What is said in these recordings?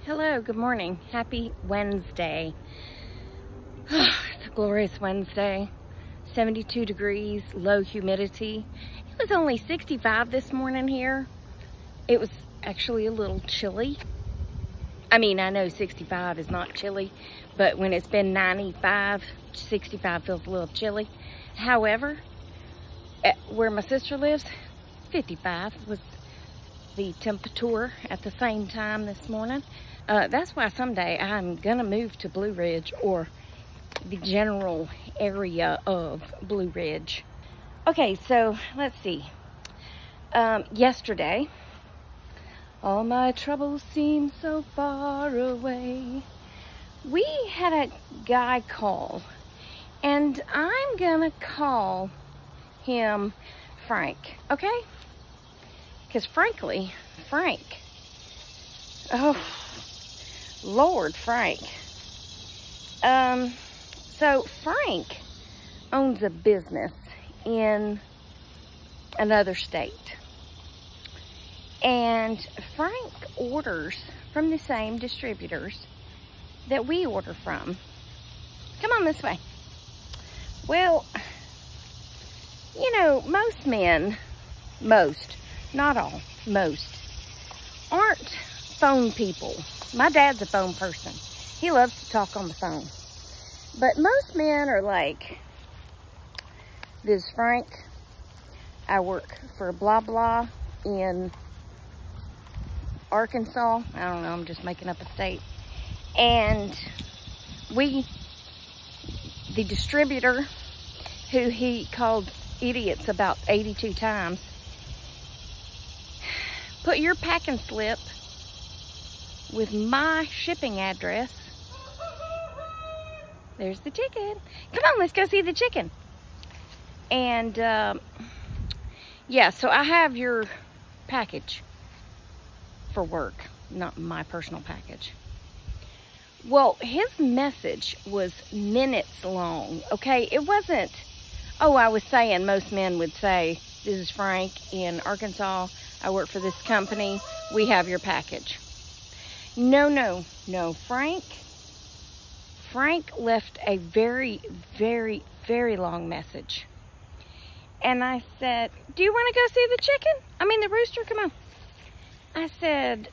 Hello, good morning. Happy Wednesday. It's a glorious Wednesday. 72 degrees, low humidity. It was only 65 this morning here. It was actually a little chilly. I mean, I know 65 is not chilly, but when it's been 95, 65 feels a little chilly. However, where my sister lives, 55 was the temperature at the same time this morning. That's why someday I'm gonna move to Blue Ridge, or the general area of Blue Ridge. Okay, so let's see. Yesterday, all my troubles seem so far away. We had a guy call, and I'm gonna call him Frank, okay? Because frankly, Frank, oh, Lord, Frank. So Frank owns a business in another state. And Frank orders from the same distributors that we order from. Come on this way. Well, you know, most men, not all, most, aren't phone people. My dad's a phone person. He loves to talk on the phone. But most men are like, this is Frank. I work for blah blah in Arkansas. I don't know, I'm just making up a state. And the distributor, who he called idiots about 82 times, put your packing slip with my shipping address. There's the chicken. Come on, let's go see the chicken. And yeah, so I have your package for work, not my personal package. Well, his message was minutes long, okay? It wasn't, oh, I was saying most men would say, this is Frank in Arkansas. I work for this company. We have your package. No. Frank left a very, very, very long message. And I said, do you want to go see the chicken? I mean, the rooster, come on. I said,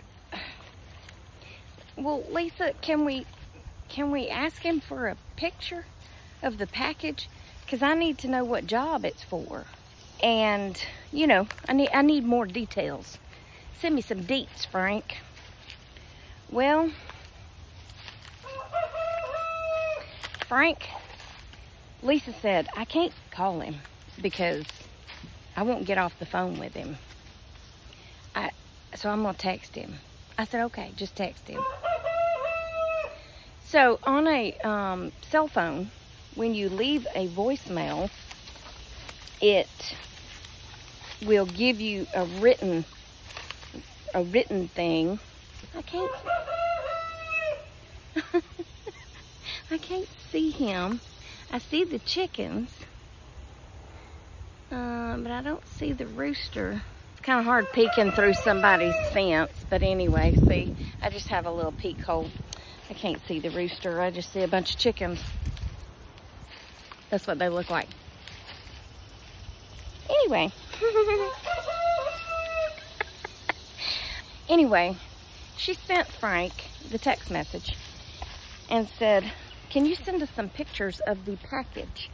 well, Lisa, can we ask him for a picture of the package? Because I need to know what job it's for. And, you know, I need more details. Send me some deets, Frank. Well, Frank, Lisa said, I can't call him because I won't get off the phone with him. So I'm going to text him. I said, okay, just text him. So on a cell phone, when you leave a voicemail, it will give you a written thing. I can't see him. I see the chickens, but I don't see the rooster. It's kind of hard peeking through somebody's fence, but anyway, see, I just have a little peek hole. I can't see the rooster. I just see a bunch of chickens. That's what they look like. Anyway. Anyway, she sent Frank the text message and said, can you send us some pictures of the package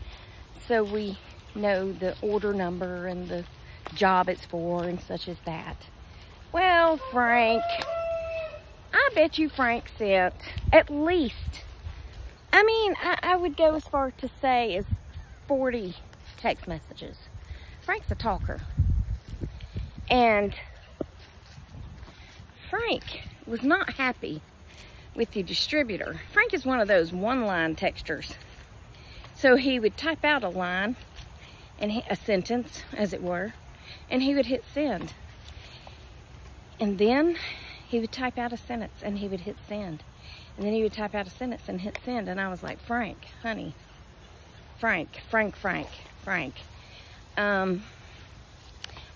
so we know the order number and the job it's for and such as that? Well, Frank, I bet you Frank sent at least, I mean, I would go as far to say as 40 text messages. Frank's a talker. And Frank was not happy with the distributor. Frank is one of those one-line texters. So he would type out a line, and a sentence, as it were, and he would hit send. And then he would type out a sentence, and he would hit send. And then he would type out a sentence and hit send. And I was like, Frank, honey, Frank.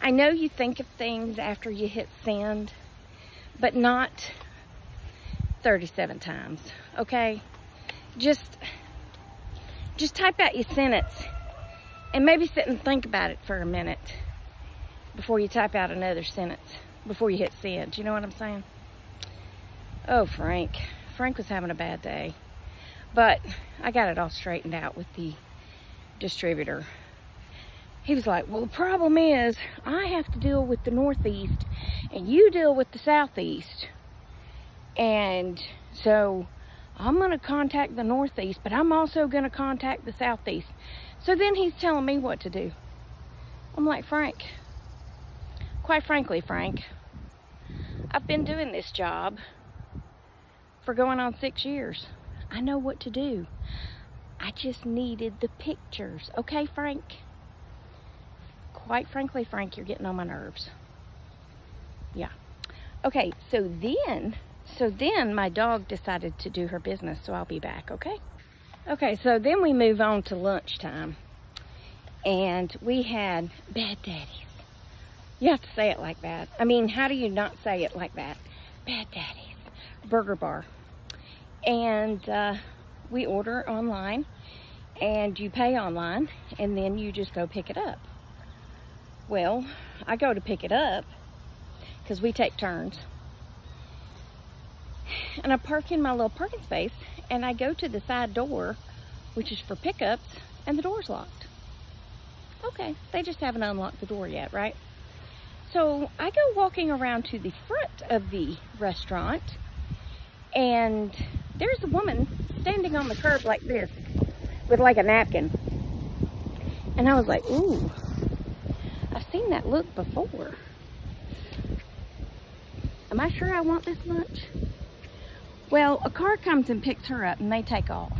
I know you think of things after you hit send, but not 37 times, okay? Just type out your sentence and maybe sit and think about it for a minute before you type out another sentence, before you hit send. You know what I'm saying? Oh, Frank was having a bad day, but I got it all straightened out with the distributor. He was like, well, the problem is I have to deal with the Northeast and you deal with the Southeast. And so I'm going to contact the Northeast, but I'm also going to contact the Southeast. So then he's telling me what to do. I'm like, Frank, quite frankly, Frank, I've been doing this job for going on 6 years. I know what to do. I just needed the pictures. Okay, Frank? Quite frankly, Frank, you're getting on my nerves. Yeah. Okay, so then my dog decided to do her business, so I'll be back, okay? Okay, so then we move on to lunchtime. And we had Bad Daddy's. You have to say it like that. I mean, how do you not say it like that? Bad Daddy's Burger Bar. And we order online, and you pay online, and then you just go pick it up. Well, I go to pick it up, because we take turns. And I park in my little parking space, and I go to the side door, which is for pickups, and the door's locked. Okay, they just haven't unlocked the door yet, right? So I go walking around to the front of the restaurant, and there's a woman standing on the curb like this, with like a napkin. And I was like, ooh, I've seen that look before. Am I sure I want this lunch? Well, a car comes and picks her up and they take off.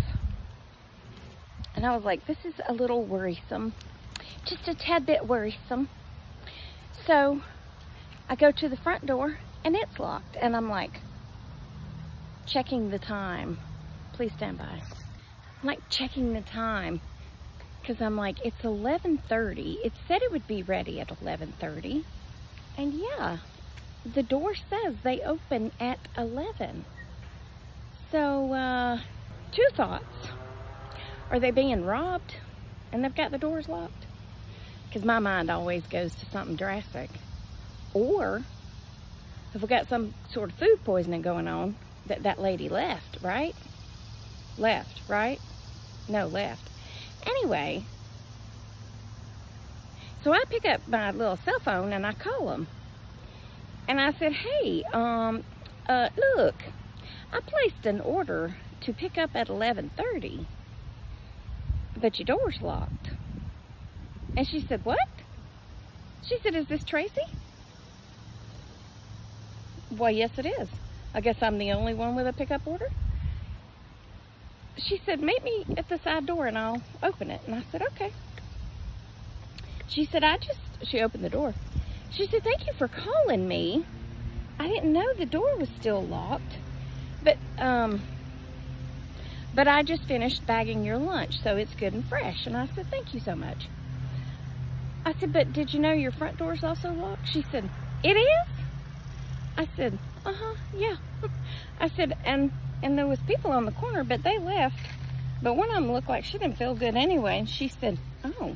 And I was like, this is a little worrisome. Just a tad bit worrisome. So I go to the front door and it's locked. And I'm like, checking the time. Please stand by. I'm like checking the time. Because I'm like, it's 11:30. It said it would be ready at 11:30. And yeah, the door says they open at 11. So, two thoughts. Are they being robbed and they've got the doors locked? Because my mind always goes to something drastic. Or have we got some sort of food poisoning going on that lady left, right? Left, right? No, left. Anyway, so I pick up my little cell phone and I call them. And I said, hey, look, I placed an order to pick up at 11:30, but your door's locked. And she said, what? She said, is this Tracy? Well, yes, it is. I guess I'm the only one with a pickup order. She said, meet me at the side door and I'll open it. And I said, okay. She said, she opened the door. She said, thank you for calling me. I didn't know the door was still locked. But I just finished bagging your lunch, so it's good and fresh. And I said, thank you so much. I said, but did you know your front door's also locked? She said, it is? I said, yeah. I said, and there was people on the corner, but they left. But one of them looked like she didn't feel good anyway. And she said, oh,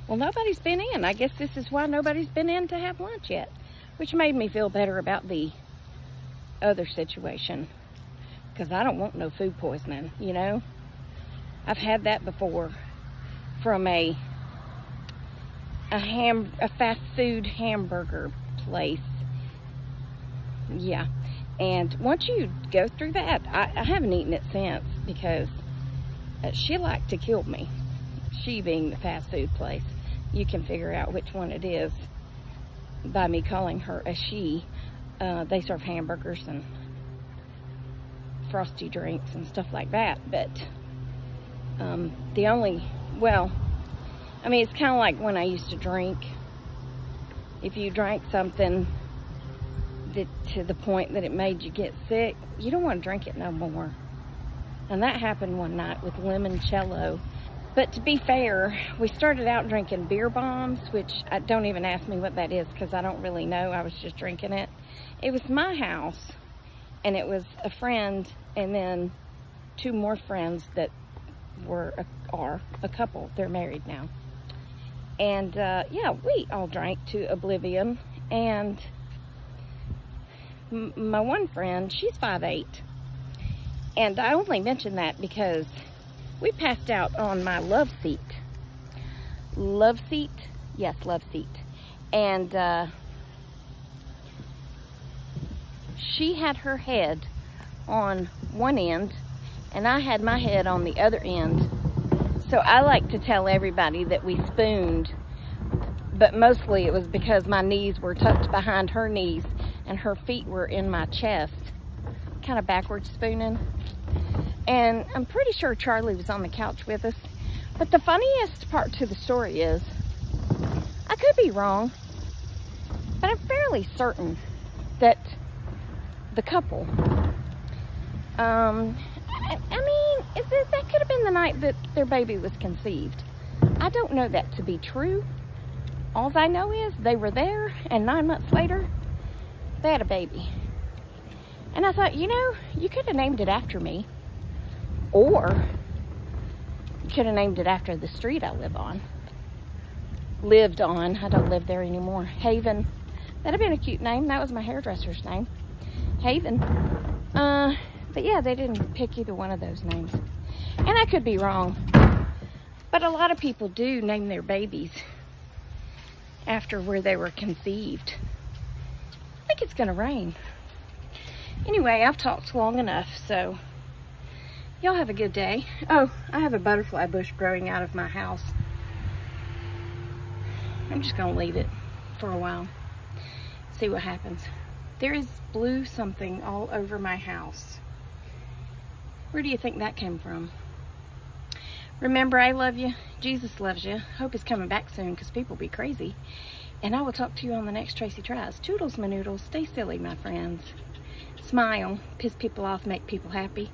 well, nobody's been in. I guess this is why nobody's been in to have lunch yet. Which made me feel better about the other situation. Because I don't want no food poisoning, you know. I've had that before from a fast food hamburger place. Yeah. And once you go through that, I haven't eaten it since because she liked to kill me. She being the fast food place. You can figure out which one it is by me calling her a she. They serve hamburgers and frosty drinks and stuff like that. But it's kind of like when I used to drink. If you drank something to the point that it made you get sick, you don't want to drink it no more. And that happened one night with limoncello. But to be fair, we started out drinking beer bombs, which don't even ask me what that is because I don't really know. I was just drinking it. It was my house, And it was a friend and then 2 more friends that are a couple. They're married now. And yeah, we all drank to oblivion. And my one friend, she's 5'8". And I only mention that because we passed out on my love seat. Love seat? Yes, love seat. And she had her head on one end and I had my head on the other end. So I like to tell everybody that we spooned, but mostly it was because my knees were tucked behind her knees and her feet were in my chest, kind of backwards spooning. And I'm pretty sure Charlie was on the couch with us. But the funniest part to the story is, I could be wrong, but I'm fairly certain that the couple, I mean, that could have been the night that their baby was conceived. I don't know that to be true. All I know is they were there, and 9 months later, they had a baby. And I thought, you know, you could have named it after me. Or you could have named it after the street I live on. Lived on. I don't live there anymore. Haven. That'd have been a cute name. That was my hairdresser's name. Haven. But yeah, they didn't pick either one of those names. And I could be wrong. But a lot of people do name their babies after where they were conceived. I think it's gonna rain. Anyway, I've talked long enough, so y'all have a good day. Oh, I have a butterfly bush growing out of my house. I'm just gonna leave it for a while. See what happens. There is blue something all over my house. Where do you think that came from? Remember, I love you. Jesus loves you. Hope he's coming back soon because people be crazy. And I will talk to you on the next Tracy Tries. Toodles, my noodles. Stay silly, my friends. Smile. Piss people off. Make people happy.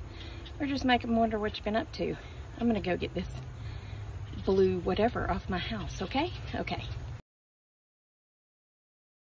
Or just make them wonder what you've been up to. I'm going to go get this blue whatever off my house, okay? Okay.